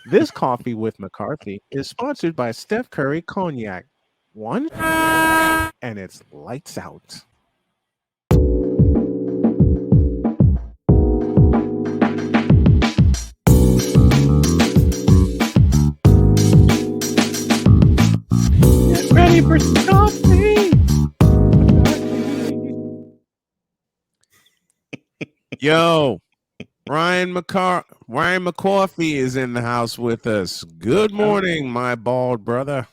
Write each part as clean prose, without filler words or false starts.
This coffee with McCarthy is sponsored by Steph Curry Cognac. One, and it's lights out. Get ready for some coffee. Yo, Ryan McCarthy is in the house with us. Good morning, my bald brother.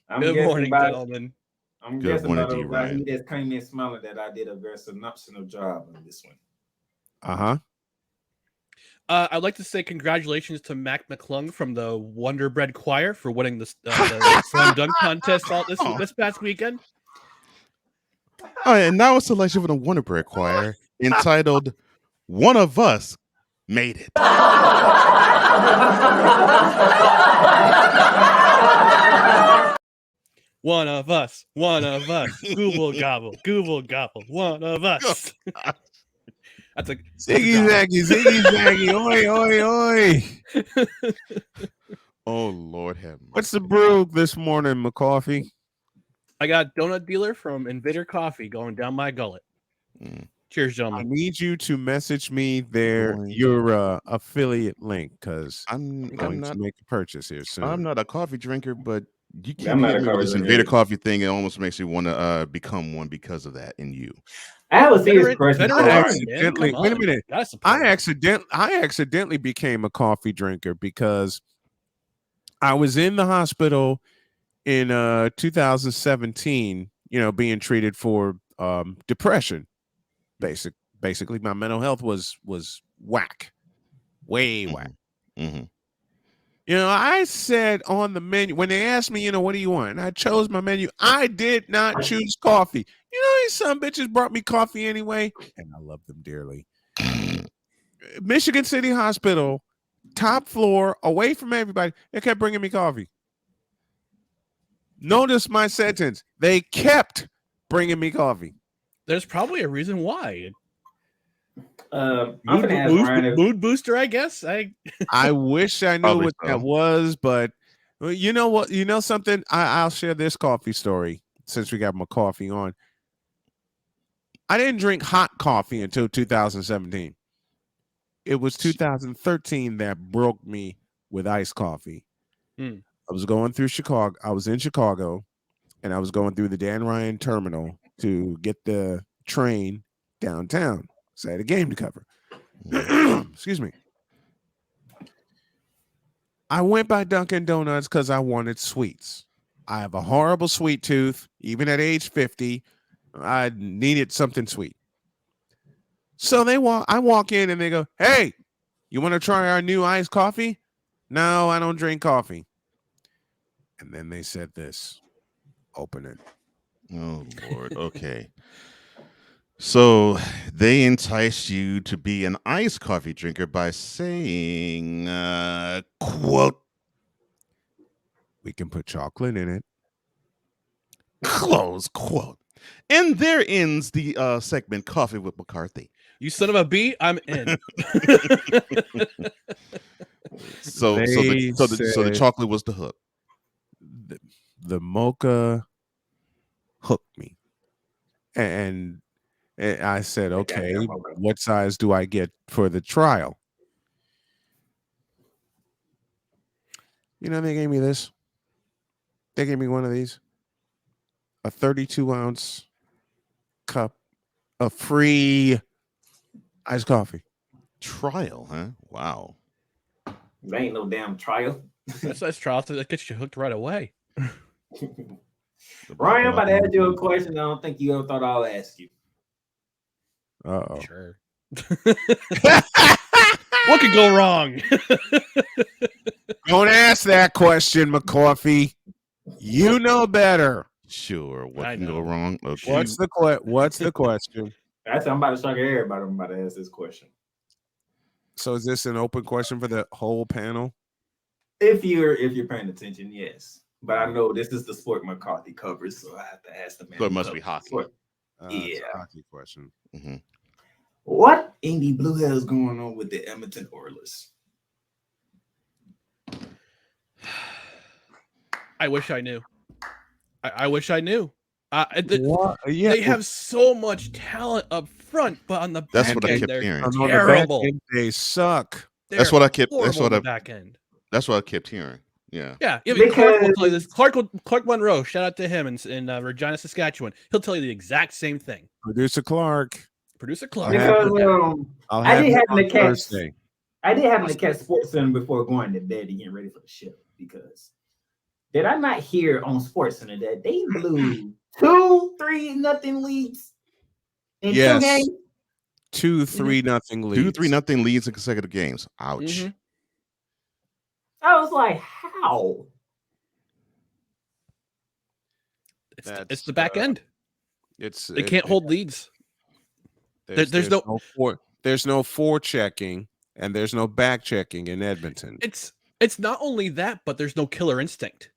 I'm Good guessing morning, by gentlemen. I'm Good guessing morning by to you, Ryan. he just came in smiling that I did a very synopsis job on this one. Uh-huh. I'd like to say congratulations to Mac McClung from the Wonder Bread Choir for winning the slam dunk contest this past weekend. Oh, and now a selection from the Wonder Bread Choir entitled "One of Us Made It." One of us, Google gobble, one of us. That's a Ziggy Zaggy, oi. Oh Lord have mercy. What's the brew this morning, McCarthy? I got donut dealer from Invader Coffee going down my gullet. Mm. Cheers, I gentlemen. need you to message me Going- your affiliate link because I'm going not to make a purchase here soon. I'm not a coffee drinker, but you keep I'm not hitting a me with coffee this drinker Invader either. coffee thing. It almost makes you want to become one because of that in you. I have a serious question veteran for I Ryan, Ryan. man. accidentally Come wait a on. minute. Gotta support him. I accidentally became a coffee drinker because I was in the hospital in 2017, being treated for depression. Basically my mental health was whack. Way whack. Mm-hmm. I said on the menu when they asked me, what do you want? And I chose my menu. I did not choose coffee. These some bitches brought me coffee anyway, and I love them dearly. Michigan City Hospital, top floor, away from everybody. They kept bringing me coffee. Notice my sentence. They kept bringing me coffee. There's probably a reason why. I'm gonna ask Ryan. Mood booster, I guess. I wish I knew Probably what that so. was, but you know what? You know something? I'll share this coffee story since we got my coffee on. I didn't drink hot coffee until 2017. It was 2013 that broke me with iced coffee. Hmm. I was going through Chicago. I was in Chicago, and I was going through the Dan Ryan terminal to get the train downtown. So I had a game to cover. Excuse me. I went by Dunkin' Donuts because I wanted sweets. I have a horrible sweet tooth. Even at age 50, I needed something sweet. So I walk in and they go, "Hey, you want to try our new iced coffee?" No, I don't drink coffee. And then they said this. Open it. Oh Lord. Okay. So they enticed you to be an iced coffee drinker by saying, quote, We can put chocolate in it. close quote. And there ends the segment Coffee with McCarthy. You son of a bee, I'm in. So They the said chocolate was the hook. the mocha hooked me. And I said, okay, what size do I get for the trial? They gave me this. They gave me one of these, a 32-ounce cup of free iced coffee. Trial, huh? Wow. There ain't no damn trial. That's trial that gets you hooked right away. Ryan, I'm about to ask you a question I don't think you ever thought I'll ask you. Uh-oh. Sure. What could go wrong? Don't ask that question, McCarthy. You know better. Sure. What I can go know. wrong? Okay. What's the question? I'm about to shock everybody. I'm about to ask this question. So is this an open question for the whole panel? If you're paying attention, yes. But I know this is the sport McCarthy covers, so I have to ask the man. So it must be hockey. It's a hockey question. Mm-hmm. What in the blue hell is going on with the Edmonton Oilers? I wish I knew. I wish I knew. What? Yeah, They have so much talent up front, but on the That's back what I end, kept they're hearing. on the back terrible. end, they suck. That's They're what I kept. horrible on the back end. That's what I kept hearing. Yeah. Yeah, I mean, Clark will Because tell you this. Clark Monroe, shout out to him in Regina, Saskatchewan. He'll tell you the exact same thing. Producer Clark. Producer I'll Clark. have because him- I'll I have did him have on the catch. Thursday. I did have to catch Sports Center before going to bed and getting ready for the show because did I not hear on Sports Center that they blew 2-3-0 leads in 2 Yes. games? 2-3-0 leads. 2-3-0 leads in consecutive games. Ouch. Mhm. I was like, how? It's the back end. They can't hold leads. There's no there's no forechecking and there's no back checking in Edmonton. It's not only that, but there's no killer instinct.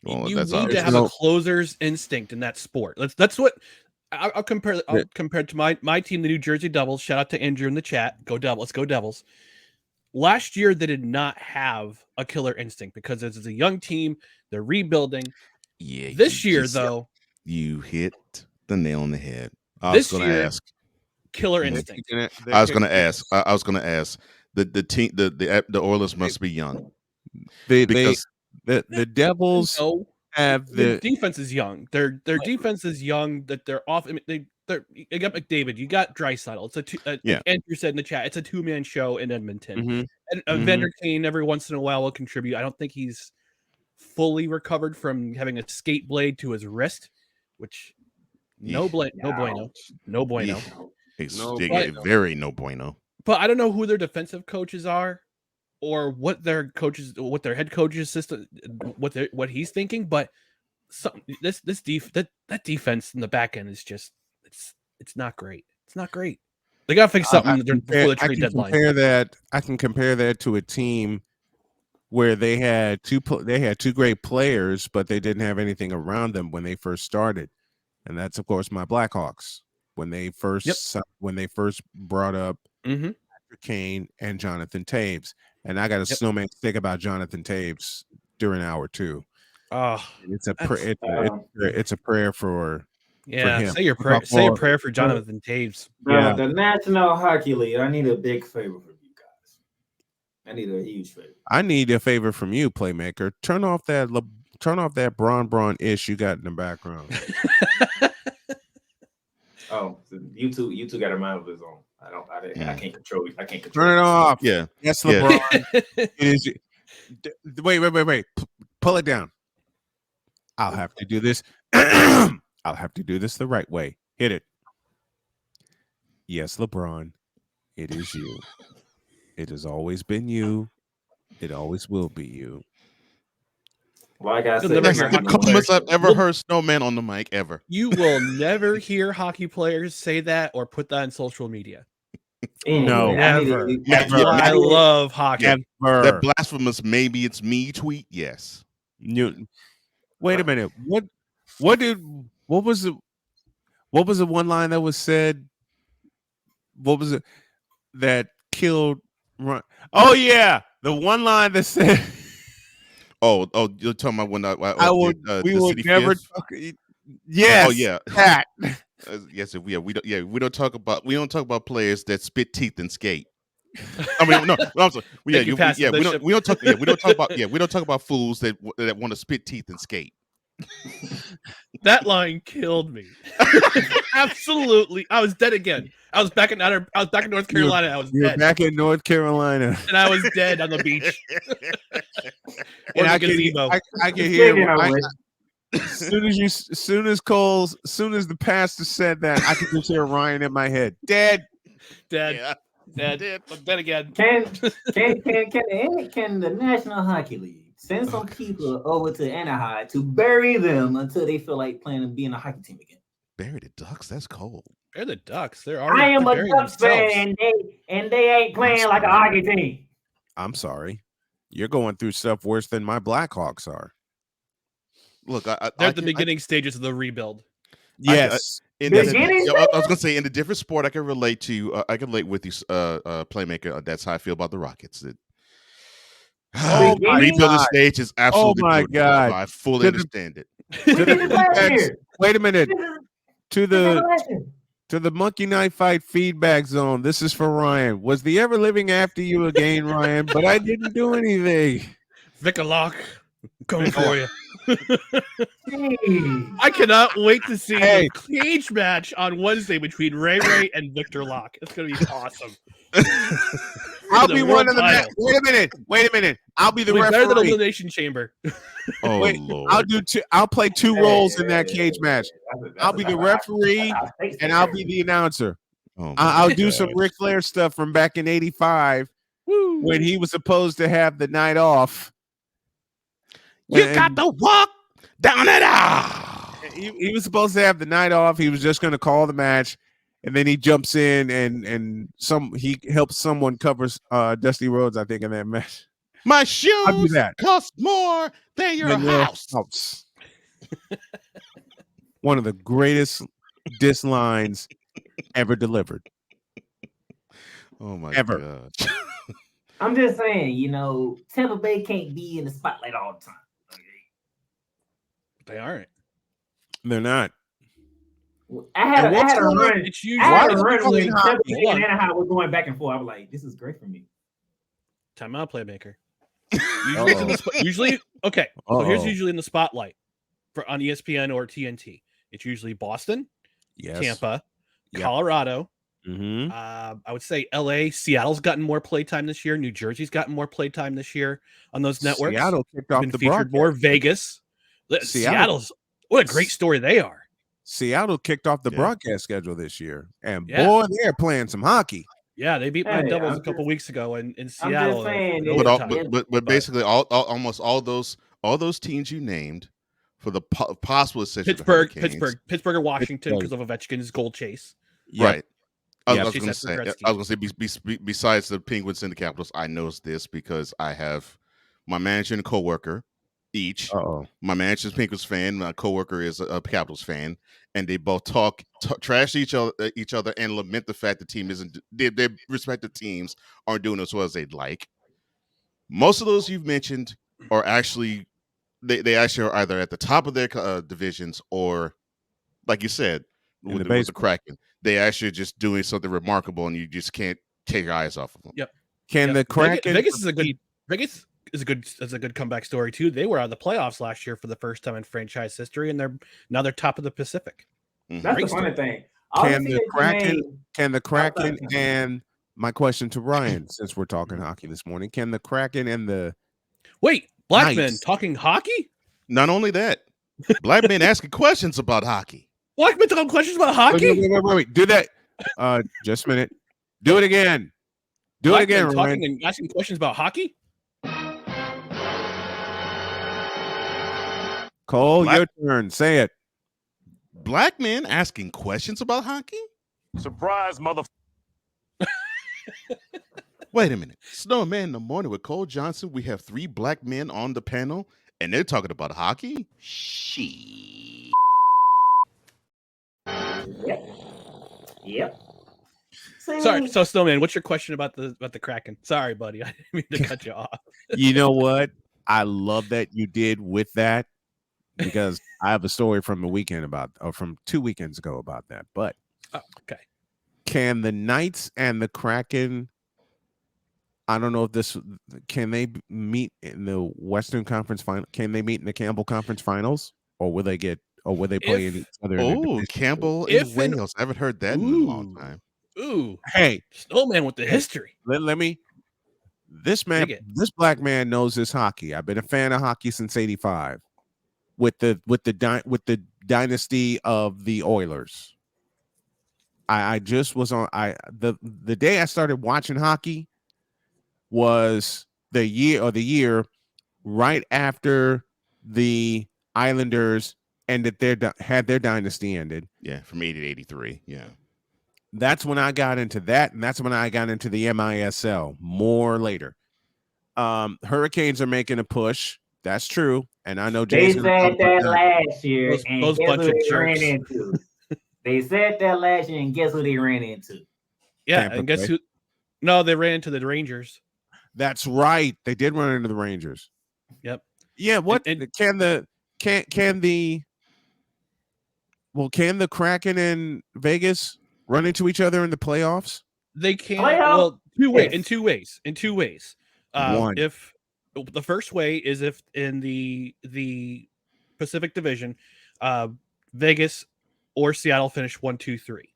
Well, You that's need to obvious. have a closer's instinct in that sport. That's what I'll compare it to my team, the New Jersey Devils. Shout out to Andrew in the chat. Go Devils, go Devils. Last year they did not have a killer instinct because it's a young team. They're rebuilding. Yeah. This year, though, you hit the nail on the head. I this was going to year, ask. killer instinct. I was going to ask. I was going to ask. The team. The Oilers must be young. The Devils No, have their defense is young. Their defense is young. That they're off. I mean, you got McDavid. You got Draisaitl. It's Yeah. Andrew said in the chat. It's a 2-man show in Edmonton. Mhm. And Vander Kane every once in a while will contribute. I don't think he's fully recovered from having a skate blade to his wrist, which no bueno. Yeah. No It's very no bueno. But I don't know who their defensive coaches are, or what their head coach's system, what he's thinking. But that defense in the back end is just it's not great. It's not great. They got to fix something before the trade deadline. I can compare that to a team where they had two great players, but they didn't have anything around them when they first started, and that's of course my Blackhawks when they first brought up Patrick Kane and Jonathan Taves, and I got a snowman stick about Jonathan Taves during hour 2. Oh, it's a prayer for him. Say your prayer. Say a prayer for Jonathan Taves. The National Hockey League. I need a big favor from you guys. I need a huge favor. I need a favor from you, playmaker. Turn off that Braun ish you got in the background. Oh, so you two got a mind of his own. I can't control it. I can't control Turn it off. Yeah. Yes, LeBron. It is. Wait. Pull it down. I'll have to do this. I'll have to do this the right way. Hit it. Yes, LeBron. It is you. It has always been you. It always will be you. Like I said, That's the coolest I've ever heard snowman on the mic ever. You will never hear hockey players say that or put that on social media. No, never. I love hockey. Never. That blasphemous "maybe it's me" tweet. Yes. Newton. Wait a minute. What was the one line that was said? What was it that killed Run? Oh yeah, the one line that said Oh, you're talking about when we would never talk. Yes. Oh yeah. Pat. Yes, we don't talk about players that spit teeth and skate. I mean, no, I'm sorry. We don't talk about fools that want to spit teeth and skate. That line killed me. Absolutely, I was dead again. I was back in North Carolina. I was dead. Back in North Carolina, and I was dead on the beach. And I can hear. As soon as the pastor said that, I could just hear Ryan in my head. Dead. Yeah. Dead. I'm dead again. Can the National Hockey League send some people over to Anaheim to bury them until they feel like playing and being a hockey team again? Bury the Ducks? That's cold. Bury the Ducks. They're I am a Ducks fan, and they ain't playing like a hockey team. I'm sorry. You're going through stuff worse than my Blackhawks are. Look, they're at the beginning stages of the rebuild. Yes. I was gonna say in a different sport, I can relate to. I can relate with you, playmaker. That's how I feel about the Rockets. Oh my rebuilding God. stage is absolutely Oh my brutal. God. So I fully To the- understand it. We did this last year. Wait a minute. To This happened the last year. to the Monkey Knife Fight feedback zone. This is for Ryan. Was the ever living after you again, Ryan? But I didn't do anything. Victor Locke, coming for you. Jeez. I cannot wait to see Hey. the cage match on Wednesday between Ray Ray and Victor Locke. It's going to be awesome. I'll the be world one of the title. Wait a minute. I'll be the It'll be better than referee. Elimination Chamber. Oh Wait, Lord. I'll play two roles in that cage match. I'll be the referee and I'll be the announcer. Oh my I'll do some gosh. Ric Flair stuff from back in '85 Woo. when he was supposed to have the night off. You And got to walk down it out. he was supposed to have the night off. He was just going to call the match, and then he jumps in and he helps someone cover Dusty Rhodes, I think, in that match. My I'll do shoes that. cost more than your house. One of the greatest diss lines ever delivered. Oh my Ever. gosh. I'm just saying, Tampa Bay can't be in the spotlight all the time. They aren't. They're not. I had a run. It's I had a usually run when fucking Tampa Hold Bay on. and Anaheim was going back and forth. I was like, this is great for me. Timeout, playmaker. Usually, okay. So here's usually in the spotlight on ESPN or TNT. It's usually Boston, Yes. Tampa, Yep. Colorado. Mm-hmm. I would say LA, Seattle's gotten more playtime this year. New Jersey's gotten more playtime this year on those networks. Seattle kicked off been the featured broadcast. more. Vegas, Seattle's what a great story they are. Seattle kicked off the Yeah. broadcast schedule this year, and Yeah. boy, they're playing some hockey. Yeah, they beat my Hey, doubles I'm a couple weeks ago in I'm Seattle. just saying, in But, overtime. but basically almost all those teams you named for the possible exception of the Hurricanes. Pittsburgh, or Washington Pittsburgh. because of Ovechkin's goal chase. Yep. Right. I Yep. was Chase going after to say, besides the Penguins and the Capitals, I know this because I have my manager and coworker each. Uh-oh. My manager is a Penguins fan. My coworker is a Capitals fan, and they both trash each other, and lament the fact the team isn't. Their respective teams aren't doing as well as they'd like. Most of those you've mentioned are actually they actually are either at the top of their divisions or, like you said, with the Kraken, they actually just doing something remarkable, and you just can't take your eyes off of them. Yep. Can the Kraken? Vegas is a good comeback story too. They were out of the playoffs last year for the first time in franchise history, and they're top of the Pacific. That's Great the funny story. thing. Can the Kraken and my question to Ryan, since we're talking hockey this morning, can the Kraken and the Blackman Knights talking hockey? Not only that, black men asking questions about hockey. Blackman talking questions about hockey? Wait. Do that. Just a minute. Do it again. Do it again, talking Ryan. and asking questions about hockey? Cole, your turn. Say it. Black men asking questions about hockey? Surprise, mother. Wait a minute. Snowman in the Morning with Cole Johnson. We have 3 black men on the panel, and they're talking about hockey? Yep. Sorry, so Snowman, what's your question about the Kraken? Sorry, buddy, I didn't mean to cut you off. You know what? I love that you did with that because I have a story from from 2 weekends ago about that. But okay, can the Knights and the Kraken? I don't know if can they meet in the Western Conference final? Can they meet in the Campbell Conference Finals, or will they play in each other? Campbell and Wales. I haven't heard that in a long time. Ooh, hey, Snowman with the history. Let me. This black man knows his hockey. I've been a fan of hockey since '85, with the dynasty of the Oilers. I just was on. The day I started watching hockey was the year right after the Islanders had their dynasty ended. Yeah, from 80 to 83. Yeah. That's when I got into that, and that's when I got into the MISL more later. Hurricanes are making a push. That's true. And I know they Jason said that last year, and those guess bunch who of they ran jerks. into? They said that last year, and guess who they ran into? Yeah, Tampa and guess Bay. who? No, they ran into the Rangers. That's right. They did run into the Rangers. Yep. Yeah. What And can the Kraken and Vegas run into each other in the playoffs? they can. Playoff? Well, Yes. in two ways. One. If the first way is if in the Pacific Division, Vegas or Seattle finish 1, 2, 3.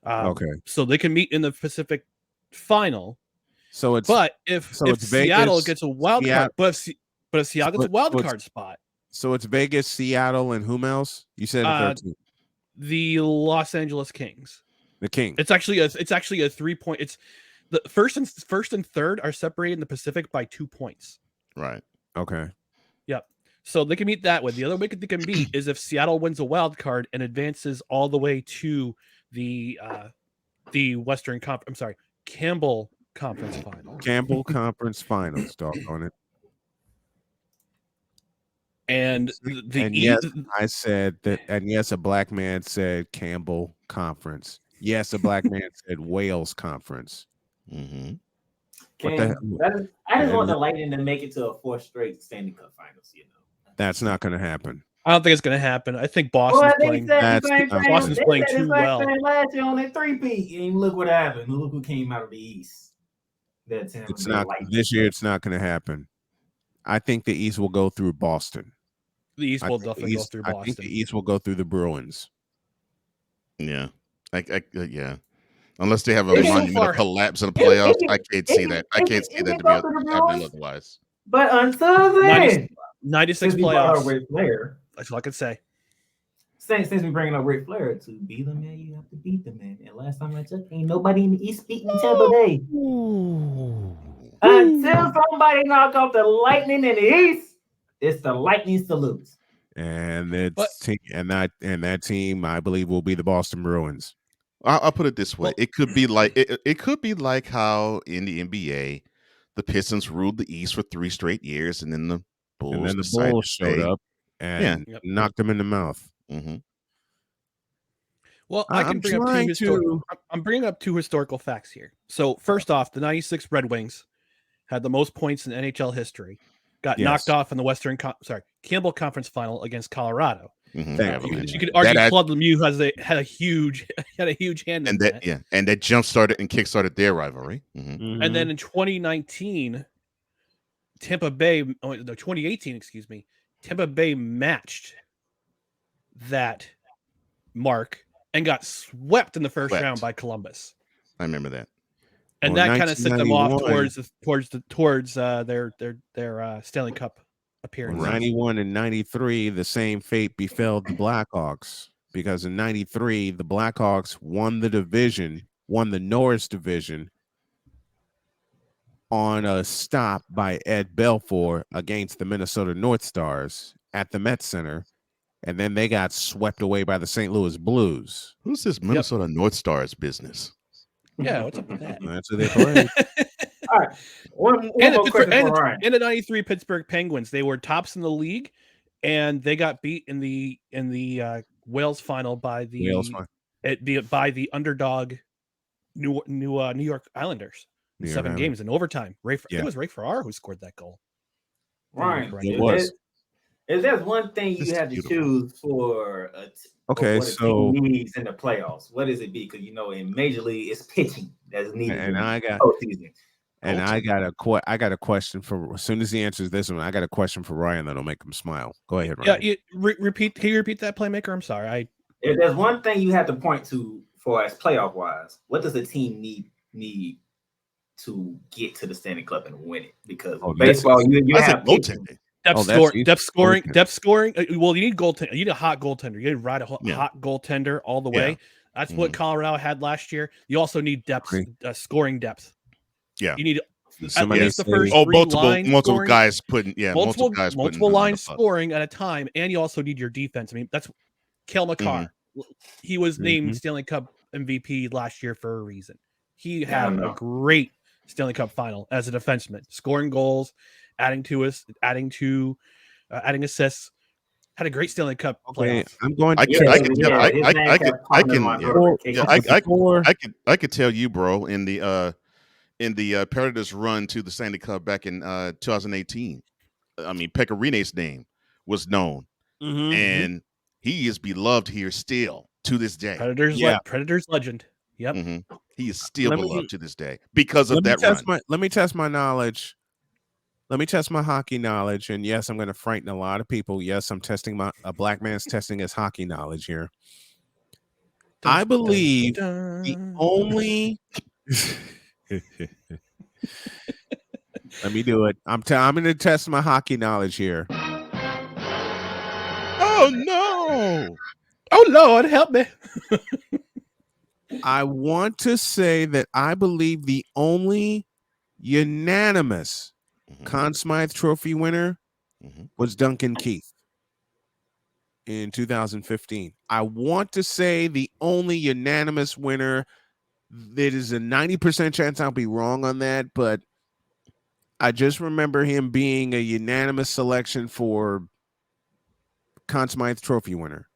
Okay. So they can meet in the Pacific final. So it's But if Seattle Vegas, gets a wild card, but if Seattle gets a wild card spot, so it's Vegas, Seattle, and whom else? You said a third team. The Los Angeles Kings. The Kings. It's actually a 3-point. It's the first and third are separated in the Pacific by 2 points. Right. Okay. Yep. So they can meet that way. The other way they can meet is if Seattle wins a wild card and advances all the way to the Western Conference. I'm sorry, Campbell Conference Final. Campbell Conference Finals. Doggone it. And yes, I said that. And yes, a black man said Campbell Conference. Yes, a black man said Wales Conference. Mm-hmm. I just want the Lightning to make it to a 4th straight Stanley Cup Finals. That's not going to happen. I don't think it's going to happen. I think Boston's playing. Boston's playing too well. Last year on that 3-peat, and look what happened. Look who came out of the East. It's not this year. It's not going to happen. I think the East will go through Boston. The East will definitely go through Boston. I think the East will go through the Bruins. Yeah, yeah. Unless they have a monumental collapse in the playoffs, I can't see that. I can't see that to be happening otherwise. But until then, 96 playoffs. That's all I can say. Since we bringing up Ric Flair, to be the man, you have to beat the man. And last time I checked, ain't nobody in the East beating Tampa Bay. Until somebody knock off the Lightning in the East, it's the Lightning's to lose. And that team, I believe, will be the Boston Bruins. I'll put it this way: it could be like it could be like how in the NBA, the Pistons ruled the East for 3 straight years, and then the Bulls showed up and knocked them in the mouth. Mm-hmm. Well, I can bring up I'm bringing up 2 historical facts here. So first off, the 96 Red Wings had the most points in NHL history. Got knocked off in the Campbell Conference Final against Colorado. Mm-hmm. You could argue Claude Lemieux had a huge hand in that. Yeah, and that jump started and kick-started their rivalry. Mm-hmm. And then in 2019, 2018, excuse me, Tampa Bay matched that mark and got swept in the first round by Columbus. I remember that. And that kind of set them off towards their Stanley Cup appearance. 91 and 93, the same fate befell the Blackhawks, because in 93 the Blackhawks won the Norris division on a stop by Ed Belfour against the Minnesota North Stars at the Met Center, and then they got swept away by the St. Louis Blues. Who's this Minnesota North Stars business? Yeah, what's up with that? That's who they played. All right. And the 93 Pittsburgh Penguins, they were tops in the league, and they got beat in the Wales final by the underdog New York Islanders in 7 games in overtime. It was Ray Ferraro who scored that goal. Right. It was. If there's one thing you have to choose for a team needs in the playoffs, what does it be? Because in Major League, it's pitching that's needed. And I got a question for, as soon as he answers this one, I got a question for Ryan that'll make him smile. Go ahead, Ryan. Yeah, can you repeat that, playmaker? I'm sorry. If there's one thing you have to point to for as playoff wise, what does the team need to get to the Stanley Cup and win it? Because baseball, you have goaltending. Depth scoring. Well, you need goaltender. You need a hot goaltender. You need to ride a hot goaltender all the way. That's what Colorado had last year. You also need depth, scoring depth. Yeah, you need somebody the first multiple guys putting multiple lines scoring at a time, and you also need your defense. I mean, that's Cale Makar. He was named Stanley Cup MVP last year for a reason. He had a great Stanley Cup final as a defenseman, scoring goals, adding assists. Had a great Stanley Cup playoff. I could tell you, bro, in the in the Predators' run to the Stanley Cup back in 2018. I mean, Pekarine's name was known, and he is beloved here still to this day. Predators legend. Yep. He is still beloved to this day because of that run. Let me test my knowledge. Let me test my hockey knowledge. And yes, I'm going to frighten a lot of people. Yes, I'm testing a black man's testing his hockey knowledge here. I believe the only. Let me do it. I'm going to test my hockey knowledge here. Oh no! Oh Lord, help me! I want to say that I believe the only unanimous Conn Smythe Trophy winner was Duncan Keith in 2015. I want to say the only unanimous winner. There is a 90% chance I'll be wrong on that, but I just remember him being a unanimous selection for Conn Smythe Trophy winner.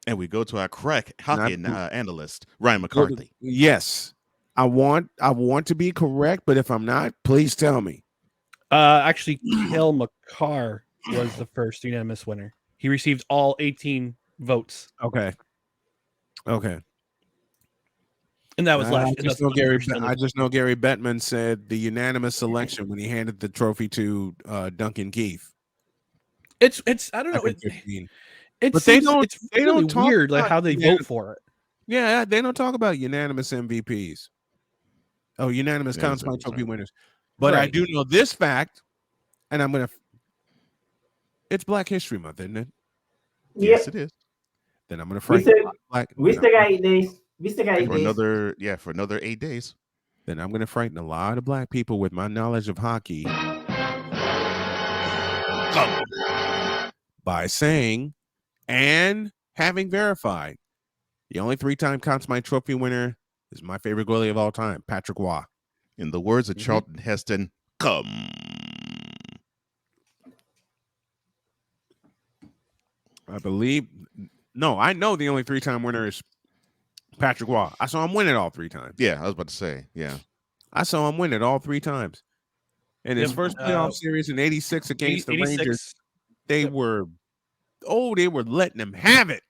And we go to our crack hockey analyst, Ryan McCarthy. Yes. I want to be correct, but if I'm not, please tell me. Actually, Cale Makar was the first unanimous winner. He received all 18 votes. Okay. And that was last. I just know Gary Bettman said the unanimous selection when he handed the trophy to Duncan Keith. It's I don't know. It's really weird like how they vote for it. Yeah, they don't talk about unanimous MVPs. Oh, unanimous Conn Smythe Trophy winners. But I do know this fact, and I'm gonna. It's Black History Month, isn't it? Yes, it is. Then I'm gonna. We still got 8 days. We still got 8 days. For another 8 days. Then I'm gonna frighten a lot of black people with my knowledge of hockey by saying and having verified the only 3-time Conn Smythe Trophy winner is my favorite goalie of all time, Patrick Waugh. In the words of Charlton Heston, come. I know the only 3-time winner is Patrick Waugh. I saw him win it all 3 times. Yeah, I was about to say, yeah. I saw him win it all 3 times. In his first playoff series in 86 against the Rangers, they were letting him have it.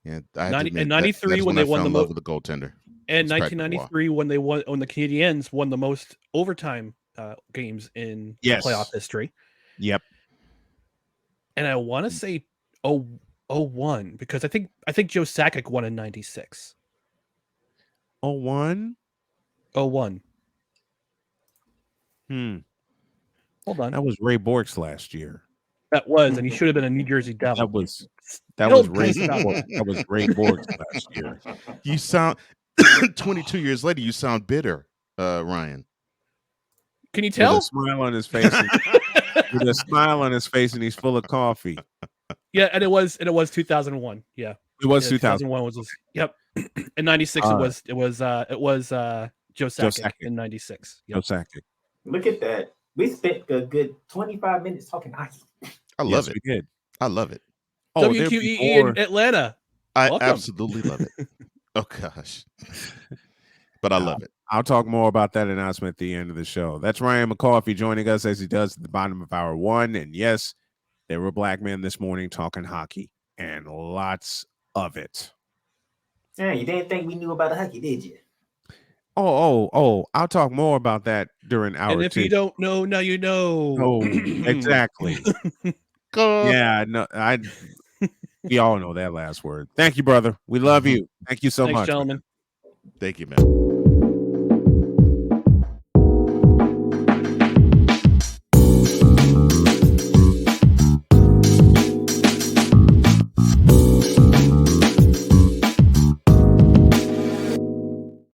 Yeah, in 93 when they won the most with the goaltender. And 1993 when the Canadiens won the most overtime games in playoff history. Yep. And I want to say 01 because I think Joe Sakic won in 96. 01? 01. Hold on. That was Ray Bork's last year. That was, and he should have been a New Jersey Devil. That was Ray Bork. That was Ray Bork's last year. You sound 22 years later, you sound bitter, Ryan. Can you tell? With a smile on his face. With a smile on his face, and he's full of coffee. Yeah, and it was 2001. Yeah, it was 2001 was yep. In 96 it was Joe Sakic in 96. Yep. Joe Sakic. Look at that. We spent a good 25 minutes talking hockey. I love it. We did. I love it. WQEE in Atlanta. I absolutely love it. Oh gosh. But I love it. I'll talk more about that announcement at the end of the show. That's Ryan McCarthy joining us as he does at the bottom of hour 1. And yes, there were black men this morning talking hockey and lots of it. Yeah, you didn't think we knew about hockey, did you? Oh, I'll talk more about that during hour 2. And if you don't know, now you know. Oh, exactly. Yeah, no, we all know that last word. Thank you, brother. We love you. Thank you so much, gentlemen. Thank you, man.